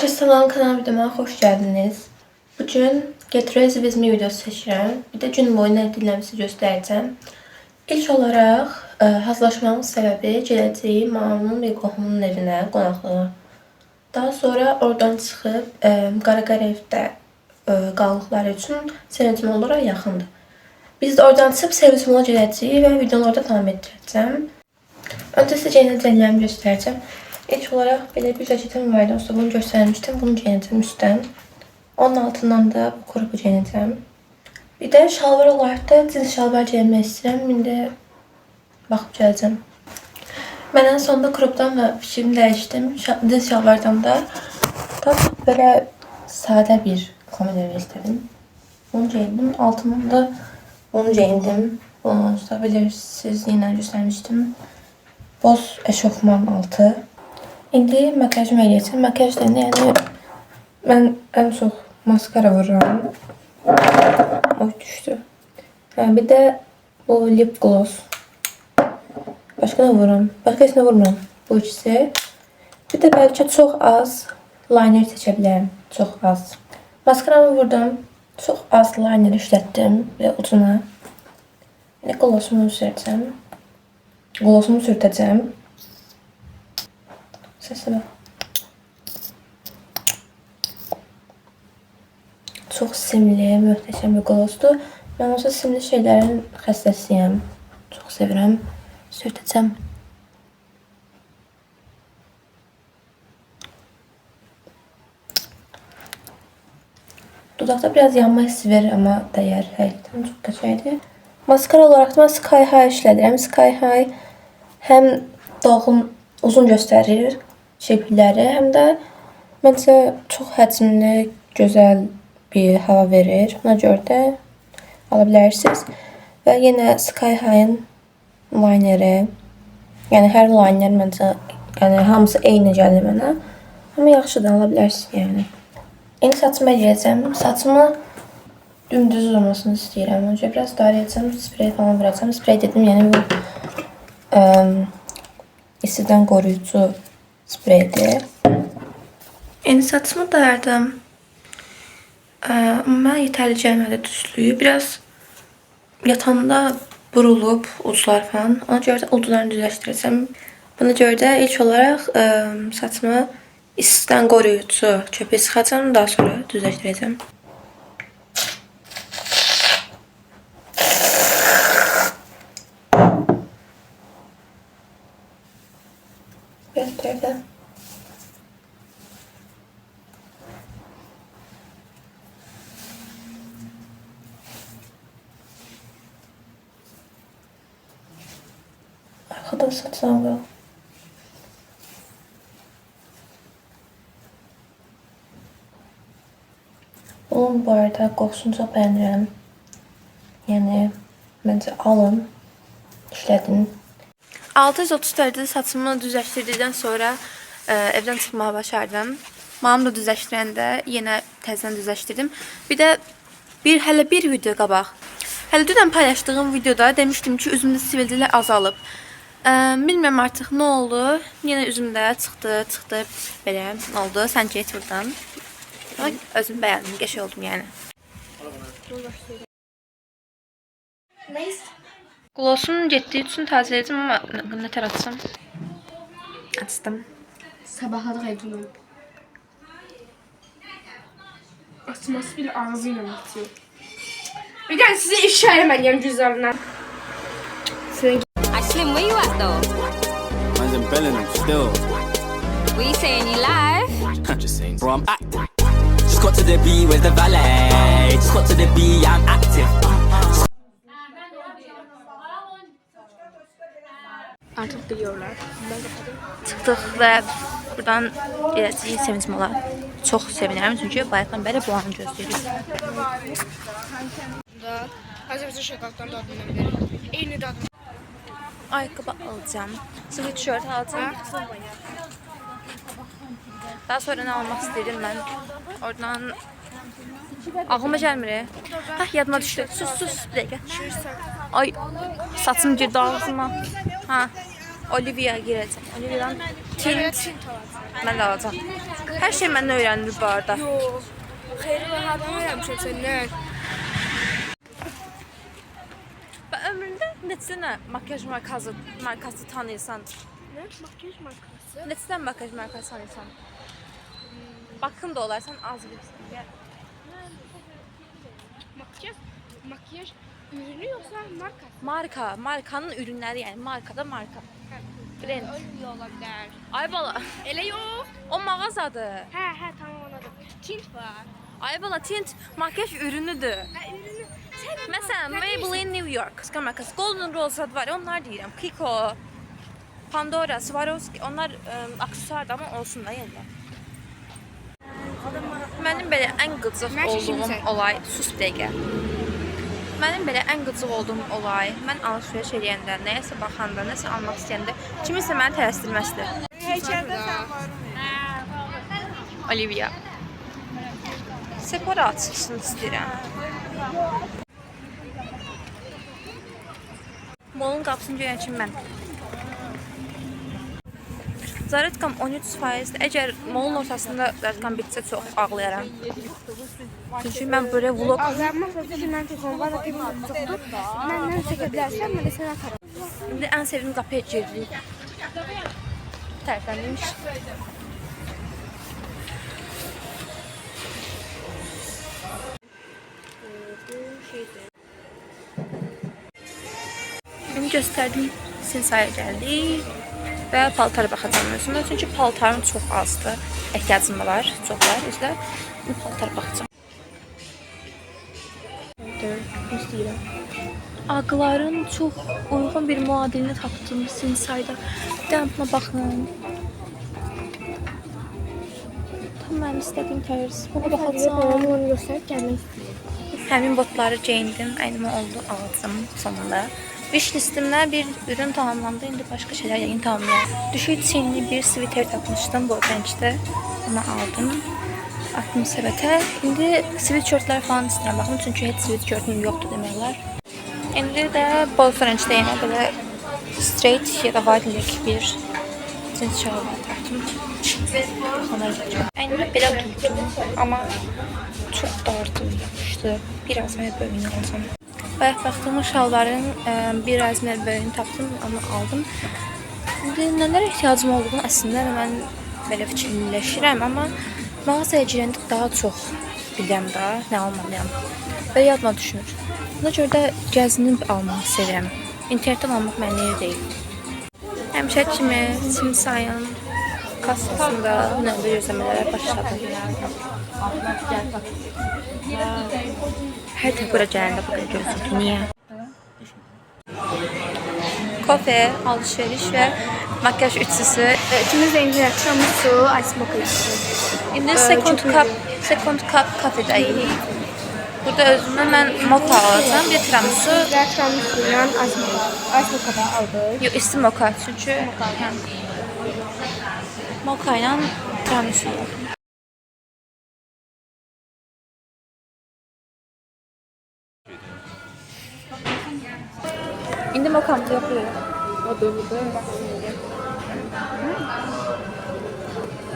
Kristal'ın kanal videoma xoş gəldiniz. Bugün Get Ready With Me videosu seçirəm. Bir də gün boyu nə etdiyimizi göstərəcəm. İlk olaraq hazırlaşmamın səbəbi gələcəyim mamamın bir qohumunun evinə, qonaqlığa. Daha sonra oradan çıxıb Qaraqarevdə qalıqları üçün Sevinçmola olaraq yaxındır. Biz də oradan çıxıb Sevinçmola gələcəyik və videonu orada davam etdirəcəm. Öncə sizə geyinəcəklərimi göstərəcəm. İlk olarak belə bir cəketim vardı. Sonra bunu göstərmişdim. Bunu giyinəcəm üstdən. Onun altından da bu kurubu giyinəcəm. Bir də şalvar olaraq da cins şalvar giyinmək istəyirəm. İndi baxıb gələcəm. Mən en sonunda kurubdan və fikrimi dəyişdim. Cins şalvardan da belə sadə bir kombin istedim. Bunu giyindim. Altından da bunu giyindim. Bunu bilirsiniz, yine göstərmişdim. Boz eşofman altı. İndi makyajımı eləyəcəm. Makyajdan yəni mən ən çox maskara vururam. Oy düşdü. Bir də bu lip gloss. Başqa da vururam. Başqa heç nə vurmuram. Bu ikisi. Bir də bəlkə çox az liner seçə bilərəm. Çox az. Maskaramı vurdum. Çox az liner işlətdim və ucuna. Yəni glossumu sürtəcəm. Glossumu sürtəcəm. Sesime. Çok simli, möhtəşəm bir glossdur. Ben olsa simli şeylerin xəstəsiyəm. Çok sevirəm. Sürtəcəm. Dudaqda biraz yanma hissi verir, ama dəyər. Həqiqətən çox qəşəngdir. Maskara olaraq da Sky High işlədirəm. Sky High həm dolğun, uzun göstərir şəkilləri, həm də məncə çox həcmli, gözəl bir hava verir. Buna görə də ala bilərsiniz. Və yenə Sky High-ın lineri, yəni hər liner məncə, yəni hamısı eyni gəlir mənə. Amma yaxşıdır, ala bilərsiniz yəni. İndi saçımı eləyəcəm. Saçımı dümdüz olmasını istəyirəm. Öncə biraz darayacağım, sprey falan vuracağım. Sprey dedim, yəni bu istidən qoruyucu spreydir. Yeni saçımı dayardım. Amma yetərli gəlmədi düzlüyü. Biraz yatanda burulub uclar falan. Ona görə də uclarını düzləşdirəcəm. Buna görə də ilk olaraq saçımı istidən qoruyucu köpüğü sıxacağım. Daha sonra düzləşdirəcəm. Gösterdim. Arkada saçlarım var. Bunun bu arada qoxusunu çox bəyənirəm. Yəni məncə alın, işlədin. 630 dərəcədə saçımı düzləşdirdikdən sonra evdən çıxmağa başardım. Mamam da düzləşdirəndə yenə təzədən düzləşdirdim. Bir də hələ bir video qabaq. Hələ dünən paylaşdığım videoda demişdim ki, üzümdə sivilcələr azalıb. Bilmirəm artıq nə oldu. Yenə üzümdə çıxdı. Belə oldu. Sən get buradan. Özüm bəyəndim, qəşəng oldum yəni. Glossun getdiyi üçün tazələyəcəm, amma nətər açsam? Açdım. Sabahladıq evdəyim. Açması bile ağzıyla bitiyor. Bir de size ifşa edemeyeceğim cüzdanından. Slim, where you at though? Man's in Bellingham still. What you saying, you live? Just saying, bro, I'm active. Just got to the B, where's the valet? Just got to the B, I'm active. Artık biliyorlar. Çıxdıq və buradan gələcəyik Sevinçmola. Çox sevinirəm, çünki bayaqdan bəri bu anı gözləyirik. Azərbaycan şokoladdan dadından verir. Eyni dadı. Ayaqqabı alacağım. Sıvı tişört alacağım. Daha sonra nə almaq istəyirəm mən? Oradan ağlıma gəlmir. Hah, yadıma düşdü. Sus, bir dəqiqə. Ay, saçım girdi ağzıma. Ha, Olivia girəcəm. Olivia'dan tint. Mən də alacağım. Hər şey məndən öyrənilir bu arada. Yox. Xeyri var, hardan öyrənmişəm səndən? Və ömründə neçə dənə makyaj markası tanıyırsan? Nə? Makyaj markası? Neçə dənə makyaj markası tanıyırsan? Bakın da olarsan az bilirsən. Makyaj ürünü yoxsa markası? Markanın ürünləri, yəni markada marka. Brand. Öyle ola bilər. Ay bala, Elə yox. o mağazadır. Hə, tamam anladım. Tint var. Ay bala, tint makyaj ürünüdür. Hə, ürünü. Sən Məsələn, Maybelline New York markası, Golden Rose var, onlar deyirəm. Kiko, Pandora, Swarovski, onlar aksesuardır amma olsun da yenə. Mənim belə ən qıcıq Mən olduğum şişimsən. olay, sus bir dəqiqə. Mənim belə ən qıcıq olduğum olay, mən alış-veriş eləyəndə, nəyəsə baxanda, nəsə almaq istəyəndə, kiminsə məni tələsdirməsidir. heykəldə sən var. Olivia. Sephora açılsın istəyirəm. Molun qapısını görən kimi mən. Zaratkam 13%. Əgər molun ortasında Zaratkam bitsə çox ağlayaram. Çünki mən böyle vlog... Ağlarmaq sözü ki, mən telefon var, telefon çoxdur. Məndən çəkə bilərsən, mən də sənə atarım. İndi ən sevdiyim qapıya girdik. Tərtəmiymiş. Şimdi göstərdim, Sinsaya gəldik və paltara baxacağım özümə. Çünki paltarım çox azdır. Ehtiyacım da var, çox var. Üzlə paltara baxacağım. Göstərirəm. Ağların çox uyğun bir muadilini tapdım Sinsayda. Dəmpına baxın. Tam mənim istədiyim tərz. Buna baxacağım. Onu göstərib gəlmək istəyirəm. Həmin botları geyindim, əynimə oldu, aldım sonunda. Wish listimdə bir ürün tamamlandı, indi başqa şeylər yəqin tamamlayacağım. Düşük çiyinli bir sviter tapmışdım bu rəngdə. Onu aldım, atdım səbətə. İndi sweatshirtlər falan istəyirəm baxım, çünki heç sweatshirtim yoxdur demək olar. İndi də boz rəngdə yenə belə straight ya da wide bir cins şalvar tapdım. Ona gideceğim. Əynimə belə tutdum, amma çok dardı, yapıştı. Biraz mənə böyüyünü alacağım. Bayaq baxdığım şalvarın biraz mənə böyüyünü tapdım, amma aldım. İndi nələrə ehtiyacım olduğunu əslində mən belə fikirləşirəm, amma mağazaya girəndə daha çox bilirəm da, nə almalıyam. Və yadıma düşmür. Buna görə də gəzinib almağı sevirəm. İnternetdən almaq mənlik deyil. Həmişə kimi Sinsayın kassasında növbə gözləmələrə başladım. Hər də bura gələndə bu qədər gözlükdü. Niyə? Kofe, alışveriş və makyaj üçlüsü. İkimiz də indi tiramisu, ice mocha içdik. İndi second cup kafedəyik. Burada özümə mən mocha alacağım, bir tiramisu. Və tiramisu ilə ice mocha da aldıq. Yox, isti mocha, çünki mocha ilə tiramisu aldım. İndi mokamızı yapıyorum.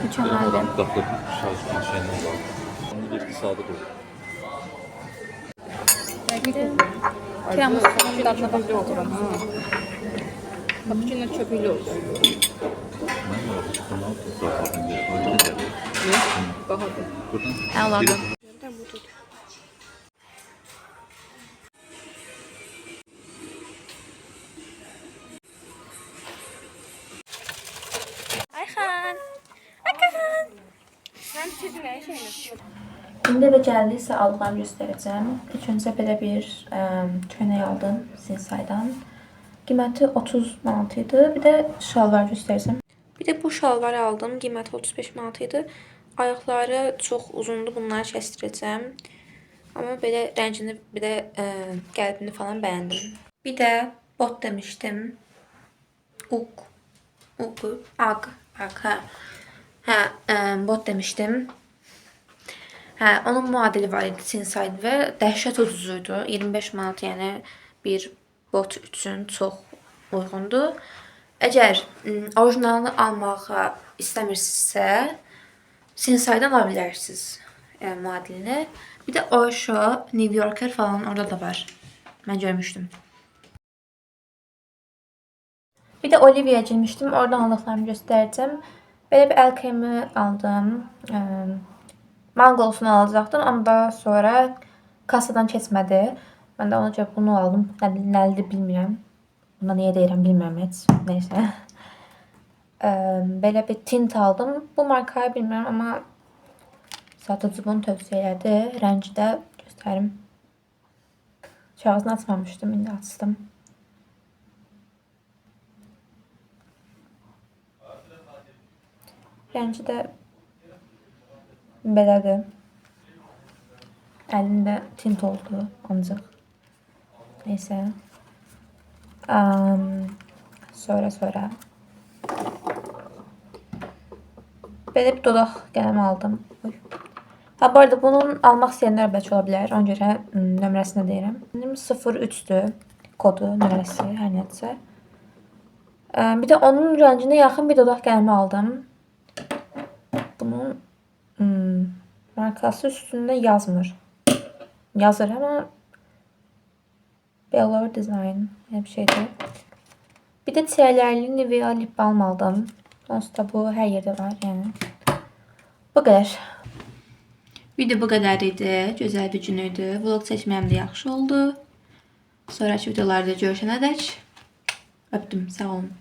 Mükemmeldi. Dakika çalışma şeyinden var. Onu iktisadi bu. Tiramisu tadına bakıyorum. Cappuccino çöpüyle olur. Ne var? Bunu zaten öyle de. Bahadır. Buradan Anladım. Ayxan. Sən bitirdin nə şeyini? İndi və gəldiysə aldıqlarımı göstərəcəm. İlk öncə belə bir köynək aldım Sinsaydan. Qiyməti 30 manat idi. Bir də şalvar göstərəcəm. Bir də bu şalvarı aldım. Qiyməti 35 manat idi. Ayaqları çox uzundu. Bunları kəsdirəcəm. Amma belə rəngini, bir də qəlbini falan bəyəndim. Bir də bot demişdim. Bot demişdim. Hə, onun muadili var idi Sinsaydı və dəhşət ucuzuydu. 25 manat, yəni bir bot üçün çox uyğundur. Əgər orijinalını almağı istəmirsinizsə, Sinsay'dan alabilirsiniz muadilini. Bir de Osho, New Yorker falan orada da var. Ben görmüştüm. Bir de Olivia'ya girmiştim. Oradan aldıklarımı göstereceğim. Böyle bir el kremi aldım. Mangolsunu alacaktım ama daha sonra kasadan kesmedi. Ben de ona görə bunu aldım. Nədir bilmirəm. Buna niyə deyirəm bilmirəm heç. Neyse. Belə bir tint aldım. Bu markayı bilmirəm ama satıcı bunu tövsiyə elədi. Rəngi də göstərim. Kağızını açmamışdım. İndi açdım. Rəngi də belədir. Əlində tint oldu ancaq. Neyse. Sonra. Belə bir dodaq qələm aldım. Ha, bu arada bunun almaq istəyənlər bəlkə ola bilər. Ona görə nömrəsini deyirəm. 03-dür kodu, nömrəsi, hər nədirsə. Bir də onun rənginə yaxın bir dodaq qələmi aldım. Bunun markası üstündə yazmır. Yazır ama Bellor Design bir şeydir. Bir de çiğlerli Nivea lip balm aldım. Sonuçta bu her yerde var yani. Bu kadar. Video bu kadar idi. Güzel bir günüydü. Vlog seçməyim də yaxşı oldu. Sonraki videolarda görüşənə dək. Öptüm. Sağ olun.